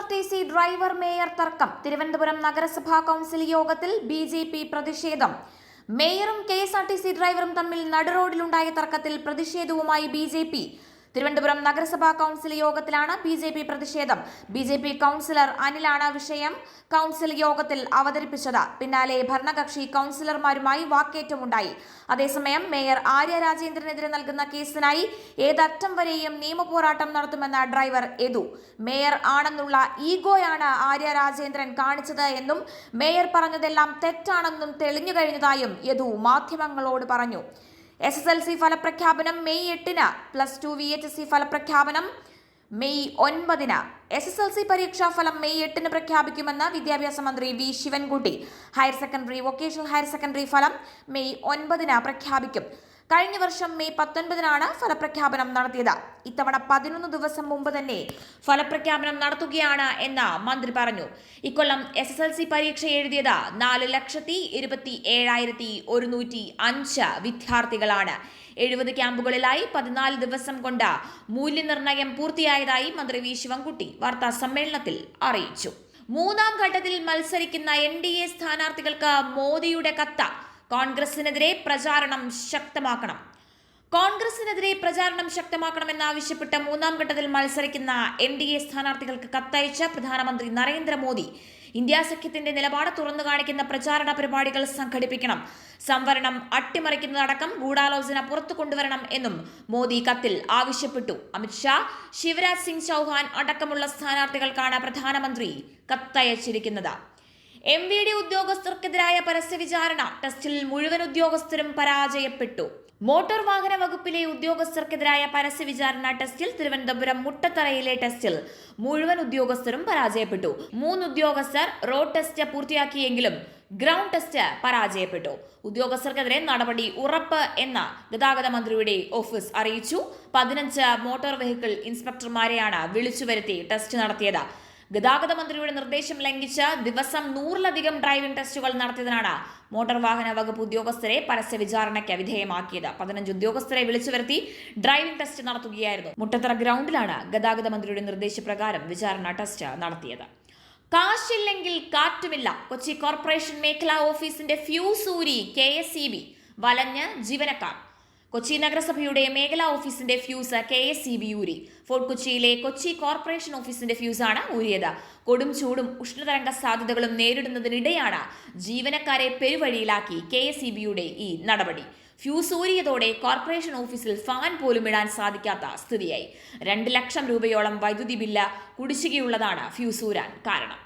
KSRTC driver mayor തർക്കം. തിരുവനന്തപുരം നഗരസഭാ council യോഗത്തിൽ BJP പ്രതിഷേധം. മേയറും KSRTC ഡ്രൈവറും തമ്മിൽ നടുറോഡിലുണ്ടായ തർക്കത്തിൽ പ്രതിഷേധവുമായി BJP. തിരുവനന്തപുരം നഗരസഭാ കൗൺസിൽ യോഗത്തിലാണ് BJP പ്രതിഷേധം. BJP കൗൺസിലർ അനിലാണ് വിഷയം കൗൺസിൽ യോഗത്തിൽ അവതരിപ്പിച്ചത്. പിന്നാലെ ഭരണകക്ഷി കൗൺസിലർമാരുമായി വാക്കേറ്റമുണ്ടായി. അതേസമയം മേയർ ആര്യ രാജേന്ദ്രനെതിരെ നൽകുന്ന കേസിനായി ഏതറ്റം വരെയും നിയമപോരാട്ടം നടത്തുമെന്ന ഡ്രൈവർ യദു. മേയർ ആണെന്നുള്ള ഈഗോയാണ് ആര്യ രാജേന്ദ്രൻ കാണിച്ചത് എന്നും മേയർ പറഞ്ഞതെല്ലാം തെറ്റാണെന്നും തെളിഞ്ഞു കഴിഞ്ഞതായും യദു മാധ്യമങ്ങളോട് പറഞ്ഞു. SSLC ഫലപ്രഖ്യാപനം മെയ് 8-ന്, +2 VHSC ഫലപ്രഖ്യാപനം മെയ് 9-ന്. SSLC പരീക്ഷാഫലം മെയ് 8-ന് പ്രഖ്യാപിക്കുമെന്ന് വിദ്യാഭ്യാസ മന്ത്രി V Sivankutty. Higher secondary, vocational higher secondary ഫലം മെയ് 9-ന് പ്രഖ്യാപിക്കും. കഴിഞ്ഞ വർഷം മെയ് 19-നാണ് ഫലപ്രഖ്യാപനം നടത്തിയത്. ഇത്തവണ 11 ദിവസം മുമ്പ് തന്നെ ഫലപ്രഖ്യാപനം നടത്തുകയാണ് എന്ന് മന്ത്രി പറഞ്ഞു. ഇക്കൊല്ലം SSLC പരീക്ഷ എഴുതിയത് 4,27,105 വിദ്യാർത്ഥികളാണ്. 70 ക്യാമ്പുകളിലായി 14 ദിവസം കൊണ്ട് മൂല്യനിർണ്ണയം പൂർത്തിയായതായി മന്ത്രി V ശിവൻകുട്ടി വാർത്താ സമ്മേളനത്തിൽ അറിയിച്ചു. മൂന്നാം ഘട്ടത്തിൽ മത്സരിക്കുന്ന NDA സ്ഥാനാർത്ഥികൾക്ക് മോദിയുടെ കത്ത്. കോൺഗ്രസിനെതിരെ പ്രചാരണം ശക്തമാക്കണമെന്നാവശ്യപ്പെട്ട് മൂന്നാം ഘട്ടത്തിൽ മത്സരിക്കുന്ന NDA സ്ഥാനാർത്ഥികൾക്ക് കത്തയച്ച പ്രധാനമന്ത്രി നരേന്ദ്രമോദി. ഇന്ത്യ സഖ്യത്തിന്റെ നിലപാട് തുറന്നു കാണിക്കുന്ന പ്രചാരണ പരിപാടികൾ സംഘടിപ്പിക്കണം. സംവരണം അട്ടിമറിക്കുന്നതടക്കം ഗൂഢാലോചന പുറത്തു കൊണ്ടുവരണം എന്നും മോദി കത്തിൽ ആവശ്യപ്പെട്ടു. അമിത്ഷാ, ശിവരാജ് സിംഗ് ചൗഹാൻ അടക്കമുള്ള സ്ഥാനാർത്ഥികൾക്കാണ് പ്രധാനമന്ത്രി കത്തയച്ചിരിക്കുന്നത്. MVD ഉദ്യോഗസ്ഥർക്കെതിരായ പരസ്യവിചാരണ ടെസ്റ്റിൽ മുഴുവൻ ഉദ്യോഗസ്ഥരും പരാജയപ്പെട്ടു. മോട്ടോർ വാഹന വകുപ്പിലെ ഉദ്യോഗസ്ഥർക്കെതിരായ പരസ്യവിചാരണ ടെസ്റ്റിൽ തിരുവനന്തപുരം മുട്ടത്തറയിലെ ടെസ്റ്റിൽ മുഴുവൻ ഉദ്യോഗസ്ഥരും പരാജയപ്പെട്ടു. 3 ഉദ്യോഗസ്ഥർ റോഡ് ടെസ്റ്റ് പൂർത്തിയാക്കിയെങ്കിലും ഗ്രൗണ്ട് ടെസ്റ്റ് പരാജയപ്പെട്ടു. ഉദ്യോഗസ്ഥർക്കെതിരെ നടപടി ഉറപ്പ് എന്ന് ഗതാഗത മന്ത്രിയുടെ ഓഫീസ് അറിയിച്ചു. 15 മോട്ടോർ വെഹിക്കിൾ ഇൻസ്പെക്ടർമാരെയാണ് വിളിച്ചുവരുത്തി ടെസ്റ്റ് നടത്തിയത്. ഗതാഗത മന്ത്രിയുടെ നിർദ്ദേശം ലംഘിച്ച് ദിവസം 100-ലധികം ഡ്രൈവിംഗ് ടെസ്റ്റുകൾ നടത്തിയതിനാണ് മോട്ടോർ വാഹന വകുപ്പ് ഉദ്യോഗസ്ഥരെ പരസ്യ വിചാരണയ്ക്ക് വിധേയമാക്കിയത്. 15 ഉദ്യോഗസ്ഥരെ വിളിച്ചുവരുത്തി ഡ്രൈവിംഗ് ടെസ്റ്റ് നടത്തുകയായിരുന്നു. മുട്ടത്തറ ഗ്രൗണ്ടിലാണ് ഗതാഗത മന്ത്രിയുടെ നിർദ്ദേശപ്രകാരം വിചാരണ ടെസ്റ്റ് നടത്തിയത്. കാശില്ലെങ്കിൽ കാറ്റുമില്ല. കൊച്ചി കോർപ്പറേഷൻ മേഖലാ ഓഫീസിന്റെ ഫ്യൂസ് ഊരി KSEB. വലഞ്ഞ് ജീവനക്കാർ. കൊച്ചി നഗരസഭയുടെ മേഖലാ ഓഫീസിന്റെ ഫ്യൂസ് KSEB ഊരി. ഫോർട്ട് കൊച്ചിയിലെ കൊച്ചി കോർപ്പറേഷൻ ഓഫീസിന്റെ ഫ്യൂസാണ് ഊരിയത്. കൊടും ചൂടും ഉഷ്ണതരംഗ സാധ്യതകളും നേരിടുന്നതിനിടെയാണ് ജീവനക്കാരെ പെരുവഴിയിലാക്കി KSEBയുടെ ഈ നടപടി. ഫ്യൂസ് ഊരിയതോടെ കോർപ്പറേഷൻ ഓഫീസിൽ ഫാൻ പോലും ഇടാൻ സാധിക്കാത്ത സ്ഥിതിയായി. 2 ലക്ഷം രൂപയോളം വൈദ്യുതി ബില്ല് കുടിശ്ശികയുള്ളതാണ് ഫ്യൂസ് ഊരാൻ കാരണം.